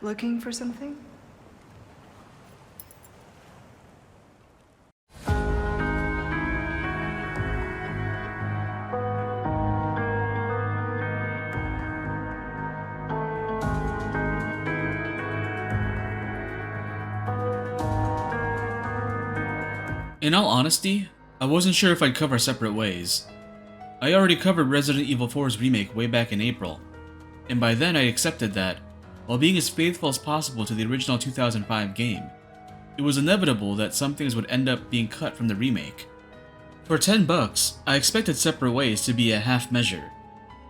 Looking for something? In all honesty, I wasn't sure if I'd cover Separate Ways. I already covered Resident Evil 4's remake way back in April, and by then I accepted that, while being as faithful as possible to the original 2005 game, it was inevitable that some things would end up being cut from the remake. For $10, I expected Separate Ways to be a half measure,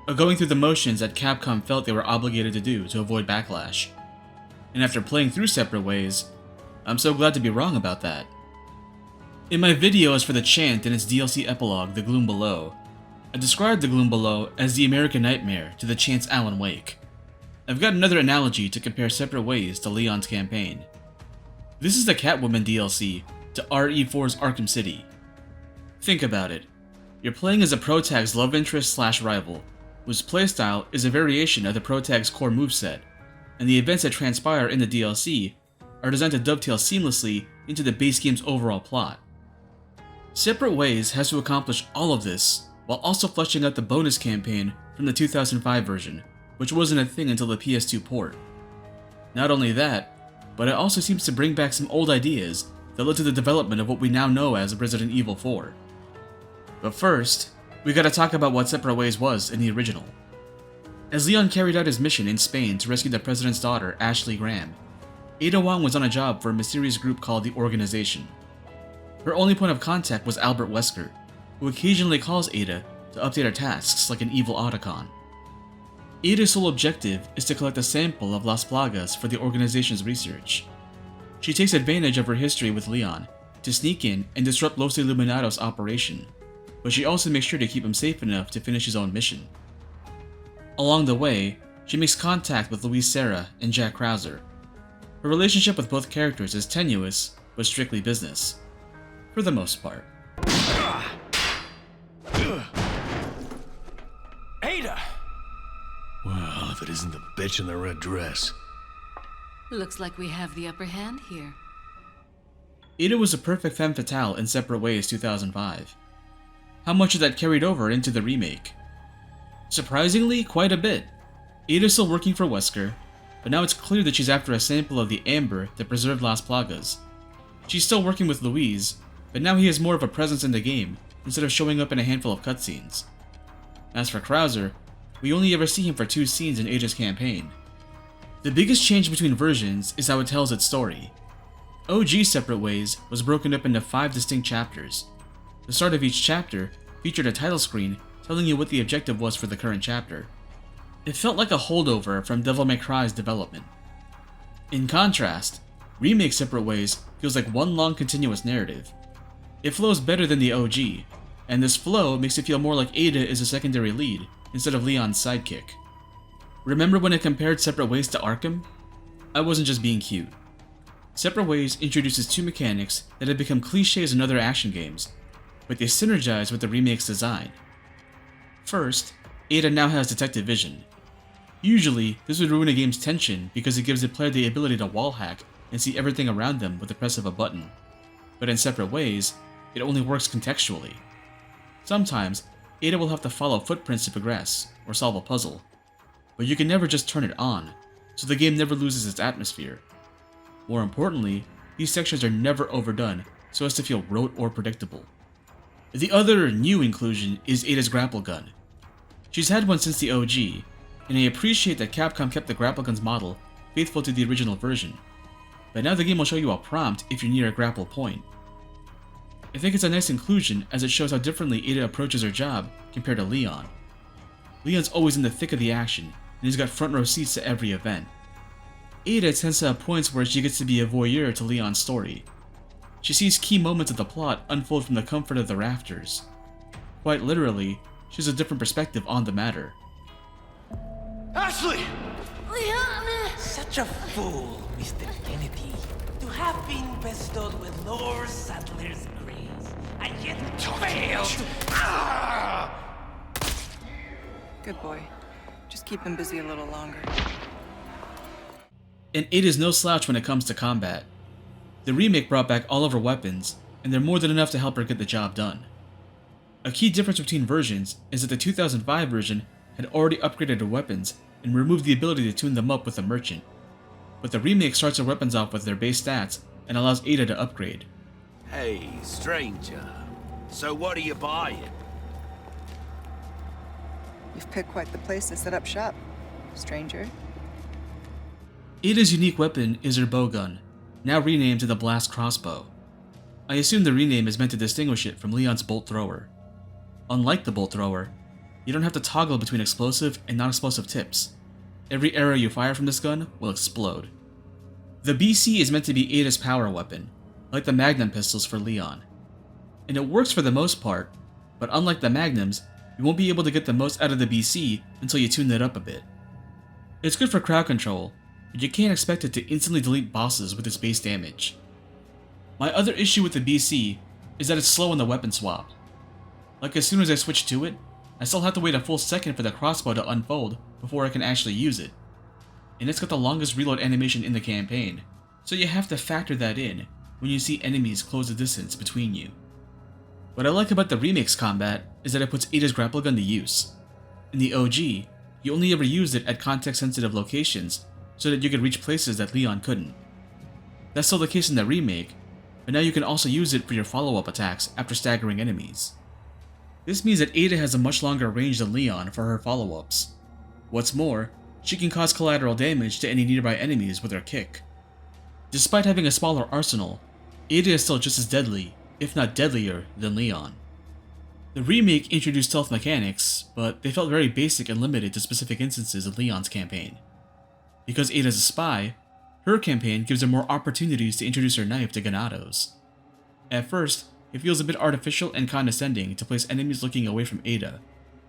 a going through the motions that Capcom felt they were obligated to do to avoid backlash. And after playing through Separate Ways, I'm so glad to be wrong about that. In my videos for the Chant and its DLC epilogue, The Gloom Below, I described The Gloom Below as the American Nightmare to the Chant's Alan Wake. I've got another analogy to compare Separate Ways to Leon's campaign. This is the Catwoman DLC to RE4's Arkham City. Think about it. You're playing as a protag's love interest slash rival, whose playstyle is a variation of the protag's core moveset, and the events that transpire in the DLC are designed to dovetail seamlessly into the base game's overall plot. Separate Ways has to accomplish all of this while also fleshing out the bonus campaign from the 2005 version, which wasn't a thing until the PS2 port. Not only that, but it also seems to bring back some old ideas that led to the development of what we now know as Resident Evil 4. But first, we gotta talk about what Separate Ways was in the original. As Leon carried out his mission in Spain to rescue the president's daughter, Ashley Graham, Ada Wong was on a job for a mysterious group called the Organization. Her only point of contact was Albert Wesker, who occasionally calls Ada to update her tasks like an evil Otacon. Ada's sole objective is to collect a sample of Las Plagas for the organization's research. She takes advantage of her history with Leon to sneak in and disrupt Los Illuminados' operation, but she also makes sure to keep him safe enough to finish his own mission. Along the way, she makes contact with Luis Serra and Jack Krauser. Her relationship with both characters is tenuous, but strictly business. For the most part. Ada! Well, if it isn't the bitch in the red dress. Looks like we have the upper hand here. Ada was a perfect femme fatale in Separate Ways 2005. How much of that carried over into the remake? Surprisingly, quite a bit. Ada's still working for Wesker, but now it's clear that she's after a sample of the amber that preserved Las Plagas. She's still working with Luis, but now he has more of a presence in the game, instead of showing up in a handful of cutscenes. As for Krauser, we only ever see him for 2 scenes in Ada's campaign. The biggest change between versions is how it tells its story. OG Separate Ways was broken up into 5 distinct chapters. The start of each chapter featured a title screen telling you what the objective was for the current chapter. It felt like a holdover from Devil May Cry's development. In contrast, Remake Separate Ways feels like one long continuous narrative. It flows better than the OG, and this flow makes it feel more like Ada is a secondary lead instead of Leon's sidekick. Remember when I compared Separate Ways to Arkham? I wasn't just being cute. Separate Ways introduces 2 mechanics that have become cliches in other action games, but they synergize with the remake's design. First, Ada now has detective vision. Usually, this would ruin a game's tension because it gives the player the ability to wall hack and see everything around them with the press of a button. But in Separate Ways, it only works contextually. Sometimes, Ada will have to follow footprints to progress, or solve a puzzle. But you can never just turn it on, so the game never loses its atmosphere. More importantly, these sections are never overdone so as to feel rote or predictable. The other new inclusion is Ada's grapple gun. She's had one since the OG, and I appreciate that Capcom kept the grapple gun's model faithful to the original version. But now the game will show you a prompt if you're near a grapple point. I think it's a nice inclusion as it shows how differently Ada approaches her job compared to Leon. Leon's always in the thick of the action, and he's got front row seats to every event. Ada tends to have points where she gets to be a voyeur to Leon's story. She sees key moments of the plot unfold from the comfort of the rafters. Quite literally, she has a different perspective on the matter. Ashley! Leon! Such a fool, Mr. Kennedy, to have been bestowed with Lord Saddler's grace, and yet failed. Good boy. Just keep him busy a little longer. and it is no slouch when it comes to combat. The remake brought back all of her weapons, and they're more than enough to help her get the job done. A key difference between versions is that the 2005 version had already upgraded her weapons and removed the ability to tune them up with a merchant, but the remake starts her weapons off with their base stats and allows Ada to upgrade. Hey, stranger. So what are you buying? You've picked quite the place to set up shop, stranger. Ada's unique weapon is her bowgun, now renamed to the Blast Crossbow. I assume the rename is meant to distinguish it from Leon's Bolt Thrower. Unlike the Bolt Thrower, you don't have to toggle between explosive and non-explosive tips. Every arrow you fire from this gun will explode. The BC is meant to be Ada's power weapon, like the Magnum pistols for Leon. And it works for the most part, but unlike the Magnums, you won't be able to get the most out of the BC until you tune it up a bit. It's good for crowd control, but you can't expect it to instantly delete bosses with its base damage. My other issue with the BC is that it's slow on the weapon swap. Like as soon as I switch to it, I still have to wait a full second for the crossbow to unfold before I can actually use it. And it's got the longest reload animation in the campaign, so you have to factor that in when you see enemies close the distance between you. What I like about the remake's combat is that it puts Ada's grapple gun to use. In the OG, you only ever used it at context-sensitive locations so that you could reach places that Leon couldn't. That's still the case in the remake, but now you can also use it for your follow-up attacks after staggering enemies. This means that Ada has a much longer range than Leon for her follow-ups. What's more, she can cause collateral damage to any nearby enemies with her kick. Despite having a smaller arsenal, Ada is still just as deadly, if not deadlier, than Leon. The remake introduced stealth mechanics, but they felt very basic and limited to specific instances of Leon's campaign. Because Ada's a spy, her campaign gives her more opportunities to introduce her knife to Ganados. At first, it feels a bit artificial and condescending to place enemies looking away from Ada,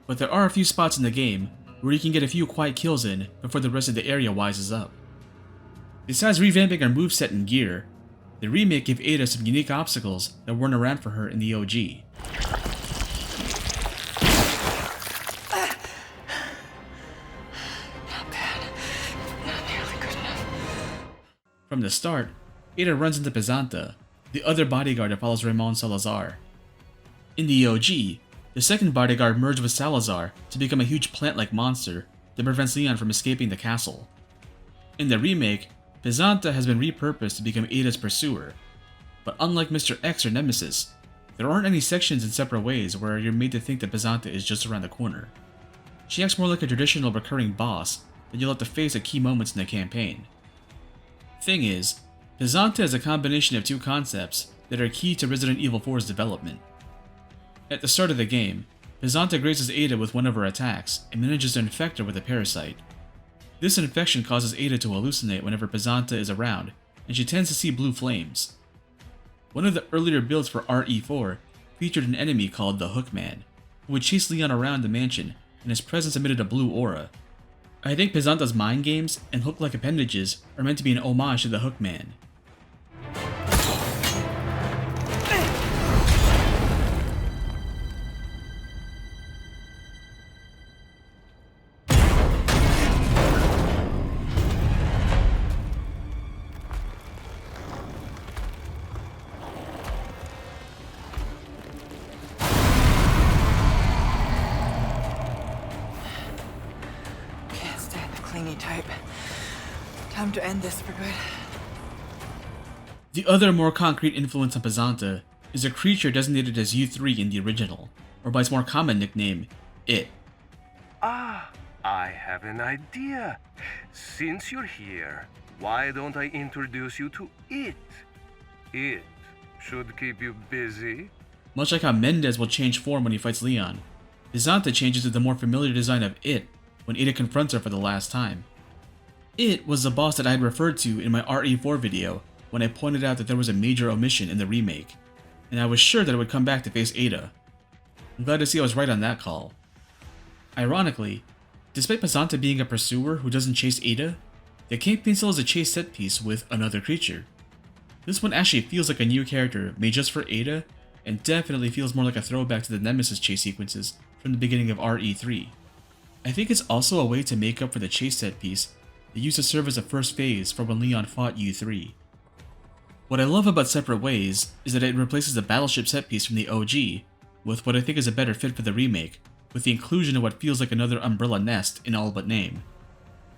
but there are a few spots in the game where you can get a few quiet kills in before the rest of the area wises up. Besides revamping her moveset and gear, the remake gave Ada some unique obstacles that weren't around for her in the OG. Not bad. Not nearly good enough. From the start, Ada runs into Pesanta, the other bodyguard that follows Ramon Salazar. In the OG, the second bodyguard merged with Salazar to become a huge plant-like monster that prevents Leon from escaping the castle. In the remake, Pesanta has been repurposed to become Ada's pursuer, but unlike Mr. X or Nemesis, there aren't any sections in separate ways where you're made to think that Pesanta is just around the corner. She acts more like a traditional recurring boss that you'll have to face at key moments in the campaign. Thing is, Pesanta is a combination of two concepts that are key to Resident Evil 4's development. At the start of the game, Pesanta grazes Ada with one of her attacks and manages to infect her with a parasite. This infection causes Ada to hallucinate whenever Pesanta is around, and she tends to see blue flames. One of the earlier builds for RE4 featured an enemy called the Hookman, who would chase Leon around the mansion, and his presence emitted a blue aura. I think Pesanta's mind games and hook-like appendages are meant to be an homage to the Hookman. Can't stand the clingy type. Time to end this for good. The other more concrete influence on Pesanta is a creature designated as U3 in the original, or by its more common nickname, It. Ah, I have an idea. Since you're here, why don't I introduce you to It? It should keep you busy. Much like how Mendez will change form when he fights Leon, Pesanta changes to the more familiar design of It when Ada confronts her for the last time. It was the boss that I had referred to in my RE4 video when I pointed out that there was a major omission in the remake, and I was sure that it would come back to face Ada. I'm glad to see I was right on that call. Ironically, despite Pesanta being a pursuer who doesn't chase Ada, the campaign still has a chase set piece with another creature. This one actually feels like a new character made just for Ada, and definitely feels more like a throwback to the Nemesis chase sequences from the beginning of RE3. I think it's also a way to make up for the chase set piece It used to serve as a first phase for when Leon fought U3. What I love about Separate Ways is that it replaces the battleship set piece from the OG with what I think is a better fit for the remake, with the inclusion of what feels like another Umbrella nest in all but name.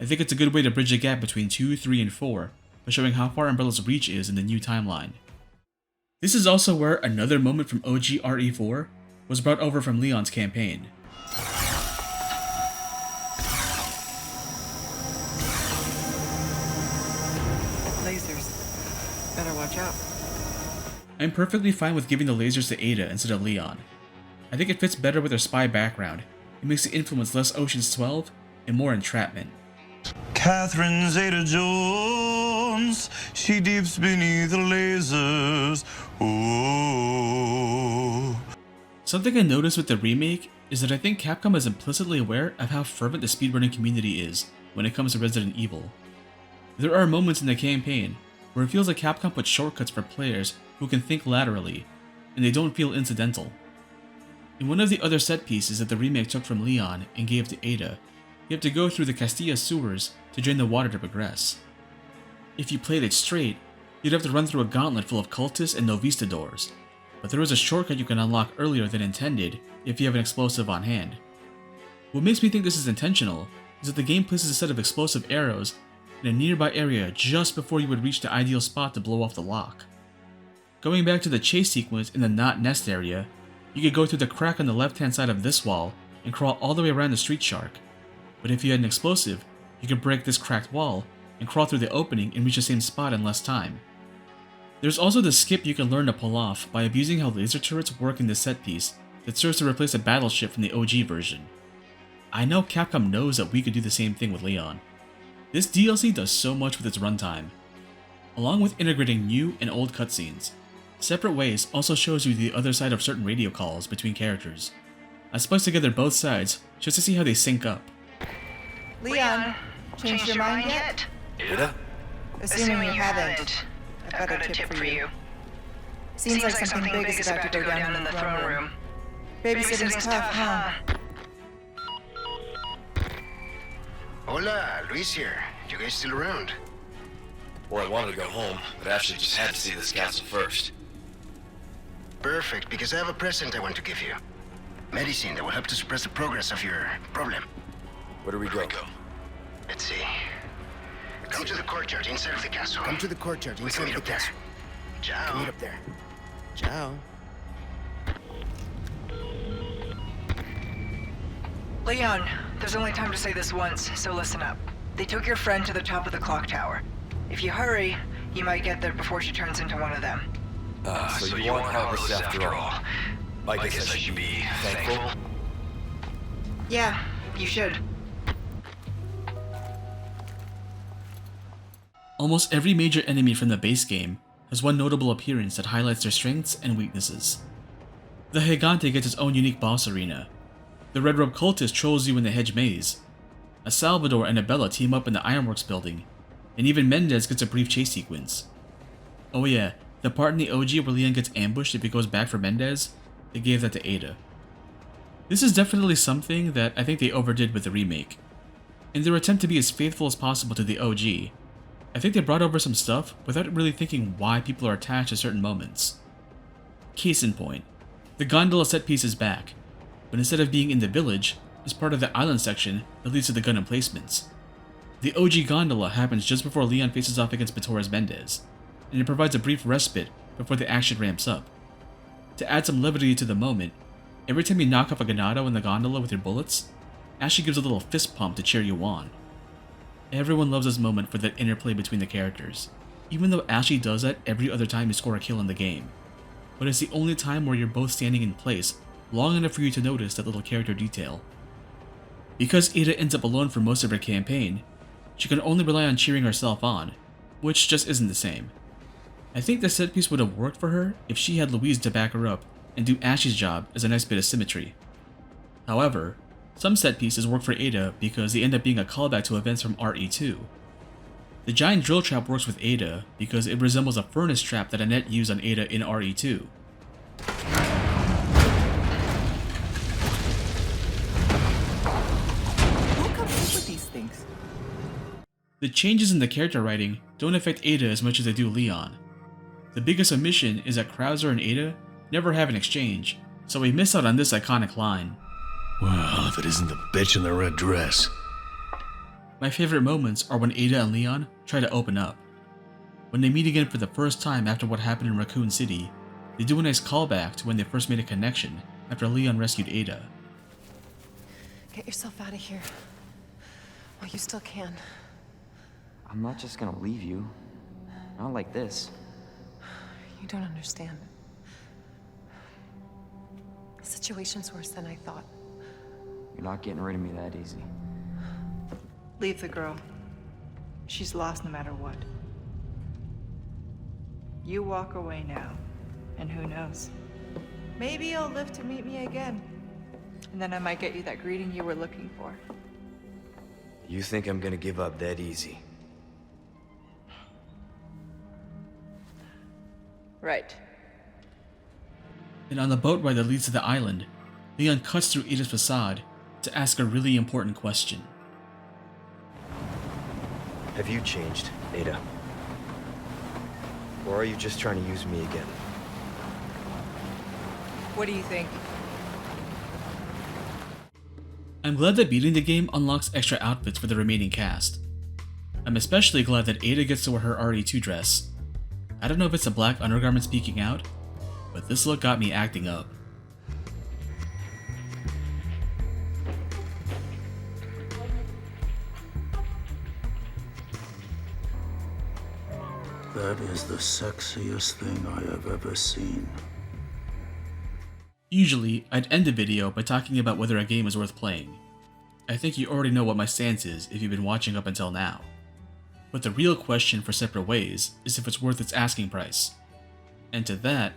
I think it's a good way to bridge the gap between 2, 3, and 4 by showing how far Umbrella's reach is in the new timeline. This is also where another moment from OG RE4 was brought over from Leon's campaign. Lasers. Better watch out. I'm perfectly fine with giving the lasers to Ada instead of Leon. I think it fits better with her spy background. It makes the influence less Ocean's 12 and more entrapment. Catherine Zeta-Jones, she dips beneath the lasers. Ooh. Something I noticed with the remake is that I think Capcom is implicitly aware of how fervent the speedrunning community is when it comes to Resident Evil. There are moments in the campaign where it feels like Capcom puts shortcuts for players who can think laterally, and they don't feel incidental. In one of the other set pieces that the remake took from Leon and gave to Ada, you have to go through the Castilla sewers to drain the water to progress. If you played it straight, you'd have to run through a gauntlet full of cultists and Novistadors, but there is a shortcut you can unlock earlier than intended if you have an explosive on hand. What makes me think this is intentional is that the game places a set of explosive arrows in a nearby area just before you would reach the ideal spot to blow off the lock. Going back to the chase sequence in the Not Nest area, you could go through the crack on the left-hand side of this wall and crawl all the way around the street shark. But if you had an explosive, you could break this cracked wall and crawl through the opening and reach the same spot in less time. There's also the skip you can learn to pull off by abusing how laser turrets work in this set piece that serves to replace a battleship from the OG version. I know Capcom knows that we could do the same thing with Leon. This DLC does so much with its runtime. Along with integrating new and old cutscenes, Separate Ways also shows you the other side of certain radio calls between characters. I spliced together both sides just to see how they sync up. Leon, changed your mind yet? Ada? Assuming you haven't, I've got a tip for you. Seems like something big is about to go down in the throne room. Babysitting's tough, huh? Hola, Luis here. You guys still around? Well, I wanted to go home, but Ashley just had to see this castle first. Perfect, because I have a present I want to give you. Medicine that will help to suppress the progress of your problem. Where do we go? Let's see. Come to the courtyard inside of the castle. Come to the courtyard inside of the castle. Ciao. Meet up there. Ciao. Leon, there's only time to say this once, so listen up. They took your friend to the top of the clock tower. If you hurry, you might get there before she turns into one of them. So you want Heartless after all. I guess I should be thankful. Yeah, you should. Almost every major enemy from the base game has one notable appearance that highlights their strengths and weaknesses. The Gigante gets its own unique boss arena. The Red Robe Cultist trolls you in the Hedge Maze. A Salvador and a Bella team up in the Ironworks building, and even Mendez gets a brief chase sequence. Oh yeah, the part in the OG where Leon gets ambushed if he goes back for Mendez, they gave that to Ada. This is definitely something that I think they overdid with the remake. In their attempt to be as faithful as possible to the OG, I think they brought over some stuff without really thinking why people are attached to certain moments. Case in point, the gondola set piece is back, but instead of being in the village, it's part of the island section that leads to the gun emplacements. The OG gondola happens just before Leon faces off against Torres Mendez, and it provides a brief respite before the action ramps up. To add some levity to the moment, every time you knock off a ganado in the gondola with your bullets, Ashley gives a little fist pump to cheer you on. Everyone loves this moment for that interplay between the characters, even though Ashley does that every other time you score a kill in the game. But it's the only time where you're both standing in place long enough for you to notice that little character detail. Because Ada ends up alone for most of her campaign, she can only rely on cheering herself on, which just isn't the same. I think the set piece would have worked for her if she had Louise to back her up and do Ashley's job as a nice bit of symmetry. However, some set pieces work for Ada because they end up being a callback to events from RE2. The giant drill trap works with Ada because it resembles a furnace trap that Annette used on Ada in RE2. Who comes up with these things? The changes in the character writing don't affect Ada as much as they do Leon. The biggest omission is that Krauser and Ada never have an exchange, so we miss out on this iconic line. Well, if it isn't the bitch in the red dress. My favorite moments are when Ada and Leon try to open up. When they meet again for the first time after what happened in Raccoon City, they do a nice callback to when they first made a connection after Leon rescued Ada. Get yourself out of here. While you still can. I'm not just gonna leave you. Not like this. You don't understand. The situation's worse than I thought. You're not getting rid of me that easy. Leave the girl. She's lost no matter what. You walk away now, and who knows? Maybe you'll live to meet me again. And then I might get you that greeting you were looking for. You think I'm gonna give up that easy? Right. And on the boat ride that leads to the island, Leon cuts through Ada's facade to ask a really important question. Have you changed, Ada? Or are you just trying to use me again? What do you think? I'm glad that beating the game unlocks extra outfits for the remaining cast. I'm especially glad that Ada gets to wear her RE2 dress. I don't know if it's a black undergarment speaking out, but this look got me acting up. That is the sexiest thing I have ever seen. Usually, I'd end the video by talking about whether a game is worth playing. I think you already know what my stance is if you've been watching up until now. But the real question for Separate Ways is if it's worth its asking price. And to that,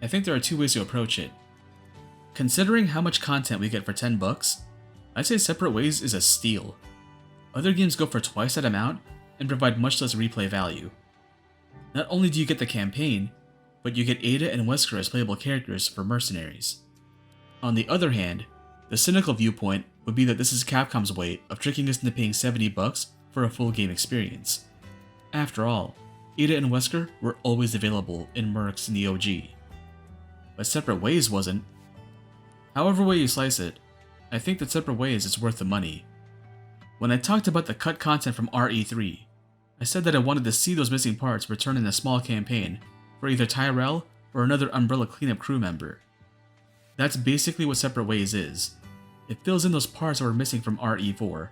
I think there are two ways to approach it. Considering how much content we get for $10, I'd say Separate Ways is a steal. Other games go for twice that amount and provide much less replay value. Not only do you get the campaign, but you get Ada and Wesker as playable characters for mercenaries. On the other hand, the cynical viewpoint would be that this is Capcom's way of tricking us into paying $70 for a full game experience. After all, Ada and Wesker were always available in Mercs in the OG. But Separate Ways wasn't. However way you slice it, I think that Separate Ways is worth the money. When I talked about the cut content from RE3, I said that I wanted to see those missing parts return in a small campaign for either Tyrell or another Umbrella cleanup crew member. That's basically what Separate Ways is. It fills in those parts that were missing from RE4.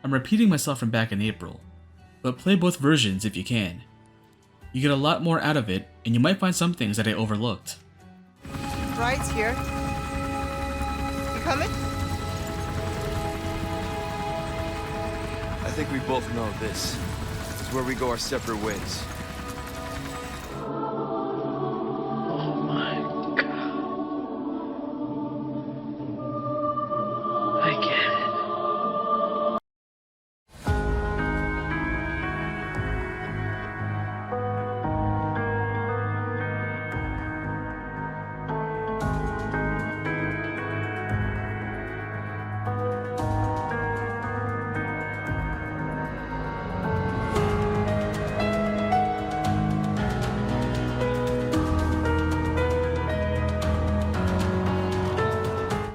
I'm repeating myself from back in April, but play both versions if you can. You get a lot more out of it, and you might find some things that I overlooked. Ride's here. You coming? I think we both know this is where we go our separate ways.